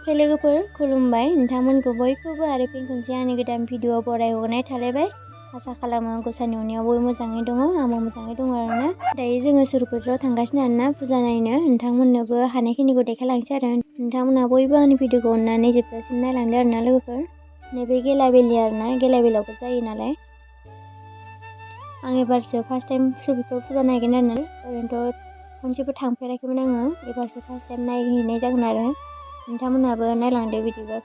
लोगोफोर खुलुमबाय नोंथांमोनखौ बयखौबो आरो फिन खनसे आंनि गोदान भिडिअ बरायहरनाय थालायबाय। आसा खालामो गसाइनि अननायाव बयबो मोजाङै दङ, आंबो मोजाङै दङ आरोना। दायो जोङो सुरपुराव थांगासिनो आरोना फुजा नायनो। नोंथांमोननोबो हानायखिनिखौ देखायलांसै आरो नोंथांमोनहा बयबो आंनि भिडिअखौ अननानै जोबजासिम नायलांदो आरोना लोगोफोर। नैबे गेलाबेलि आरोना, गेलाबेलावबो जायो नालाय। आं एबारसो फार्स्ट टाइम सुरपुराव फुजा नायगोन आरोना। ओरैनोथ' खनसेबो थांफेराखैमोन आङो, एबारसो फार्स्ट टाइम नायहैनाय जागोन आरो। नोंथांमोनहाबो नायलांदो बिदिबा।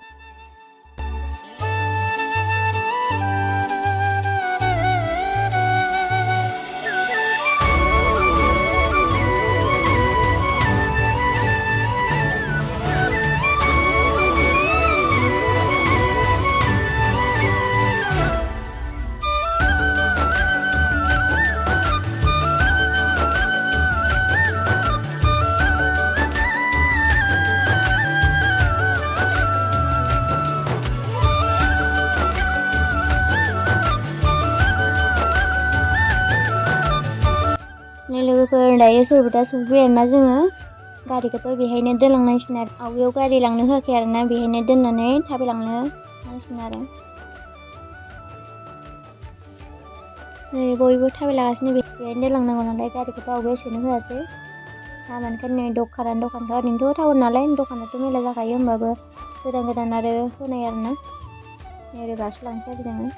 लोगोफोर दायो सुरपुरा सफैबाय आरोना जोङो। गारिखौथ' बेहायनो दोनलांनांसिगोन आरो। आवगायाव गारि लांनो होआखै आरोना, बेहायनो दोननानै थाबायलांनो नांसिगोन आरो। नै बयबो थाबायलांगासिनो, बेहायनो दोनलांनांगौ नालाय गारिखौथ' आवगायाव सोनो होआसै। लामानिफ्राय नै दखानखा ओरैनोथ' टाउन नालाय दखानाथ' मेला जाखायो, होमबाबो गोदान आरो होनाय आरोना। ओरै बारस'लांसै आरो जोङो।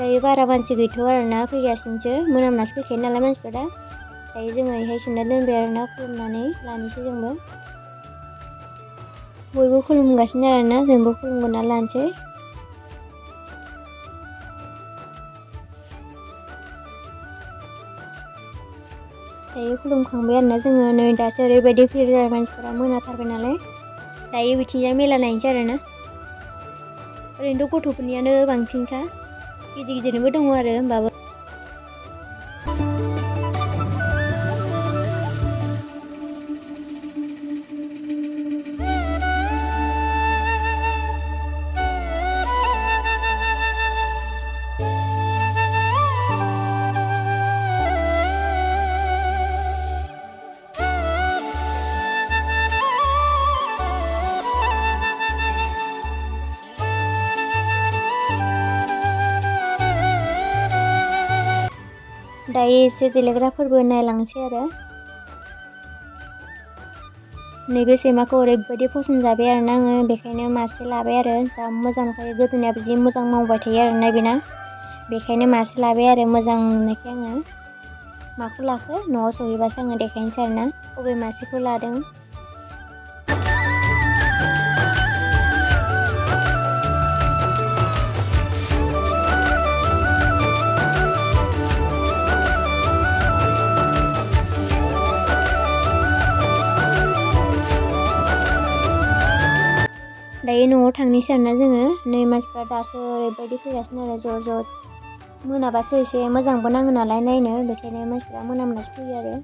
दायो बारा मानसि गैथ'आ आरोना, फैगासिनोसो, मोनामनासो फैखायो नालाय मानसिफोरा। दायो जोङो बेहाय सोंना दोनबाय आरोना, खुलुमनानै लानोसै जोंबो। बयबो खुलुमगासिनो आरोना, जोंबो खुलुमगोना लानोसै। दायो खुलुमखांबाय आरोना जोङो। नै दासो ओरैबायदि भिर जाबाय मानसिफोरा, मोनाथारबाय नालाय। दायो बिथिंजाय मेला नायनोसै आरोना। ओरैनोथ' गथ'फोरनियानो बांसिनखा, गिदिरनिबो दङ आरो होमबाबो। दायो एसे देलायग्राफोरबो नायलांसै आरो। नैबे सैमाखौ ओरैबायदि फसन जाबाय आरोना आङो, बेखायनो मासे लाबाय आरो। जा मोजां नुखायो, गोदोनियाबो जि मोजां मावबाय थायो आरोना बेना, बेखायनो मासे लाबाय आरो मोजां नुनायखाय आङो। माखौ लाखो न'आव सहैबासो आङो देखायनोसै आरोना, बबे मासेखौ लादों। दायो न'आव थांनोसै आरोना जोङो। नै मानसिफ्रा दासो ओरैबायदि फैगासिनो आरो ज'। मोनाबासो एसे मोजांबो नाङो नालाय नायनो, बेखायनो मानसिफ्रा मोनासो फैयो आरो।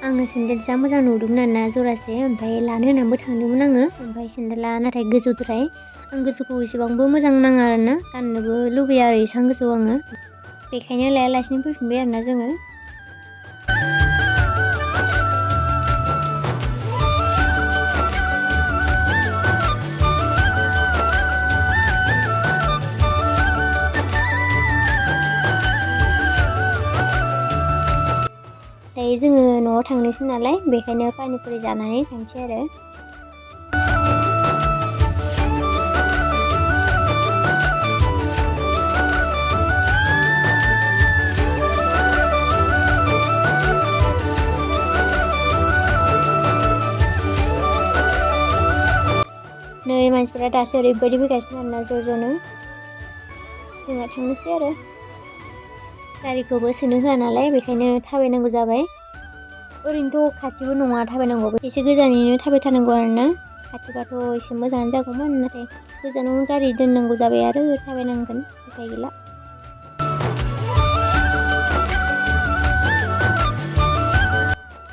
आङो सेन्देल जा मोजां नुदोंमोन आरोना जरासे, ओमफ्राय लानो होनानैबो थांदोंमोन आङो। ओमफ्राय सेन्देला नाथाय गोजौद्राय, आं गोजौखौ एसेबांबो मोजां नाङा आरोना, गाननोबो लुबैया आरो एसेबां गोजौ आङो, बेखायनो लायालासिनो फैफिनबाय आरोना जोङो। दायो जोङो न'आव थांनोसै नालाय बेखायनो पानिपुरि जानानै थांसै आरो। नै मानसिफोरा दासो ओरैबायदि फैगासिनो आरोना ज'नो जोंहा थांनोसै आरो। गारिखौबो सोनो होआ नालाय बेखायनो थाबायनांगौ जाबाय। ओरैनोथ' खाथिबो नङा थाबायनांगौबो एसे गोजानैनो थाबायथारनांगौ आरोना। खाथिबाथ' एसे मोजाङानो जागौमोन नाथाय गोजानावनो गारि दोननांगौ जाबाय आरो थाबायनांगोन उफाय गैला।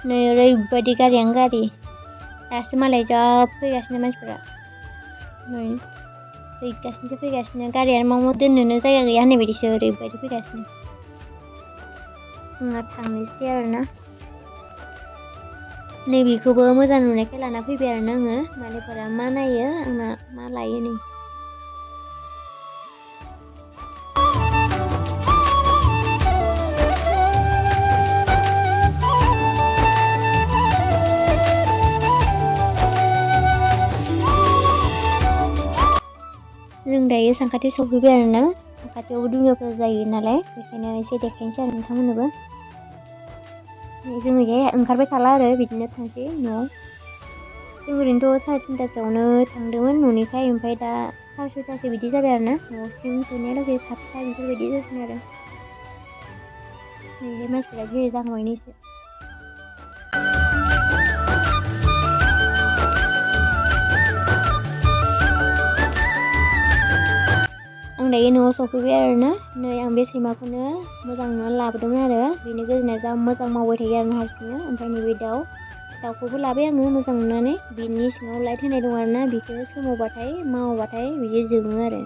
नै ओरैबायदि गारियानो गारि दासो मालाय जा फैगासिनो मानसिफोरा नै फैगासिनो गारियानो मा दोननोनो जायगा गैया होननाय बायदिसो ओरैबायदि फैगासिनो। जोंहा थांनोसै आरोना। नैबेखौबो मोजां नुनायखाय लाना फैबाय आरोना आङो। मालायफोरा मा नायो आंना मा लायो नै। जों दायो सानखाथि सफैबाय आरोना। सानखाथियावबो दुर्गाफोर जायो नालाय बेखायनो एसे देखायनोसै आरो नोंथांमोननोबो। जोङो ओंखारबाय थाला आरो बिदिनो थांसै न'आव। जों ओरैनोथ' 3:30 थांदोंमोन न'निफ्राय ओमफ्राय दा 6:30 बिदि जाबाय आरोना। न'सिम सहैनायालागै 7 बेफोरबायदि जासिगोन आरो। नै मानसिफोरा भिर जाहांबायनो एसे। आं दायो न'आव सफैबाय आरोना। नै आं बे सैमाखौनो मोजां नुनानै लाबोदोंमोन आरो। बेनि गोजोननाया जा मोजां मावबाय थायो आरोना हारसिंनो। ओमफ्राय नैबे दाउखौबो लाबाय आङो मोजां नुनानै। बिनि सिङाव लाइट होनाय दं आरोना। बेखौ सोमावबाथाय मावबाथाय बिदि जोङो आरो।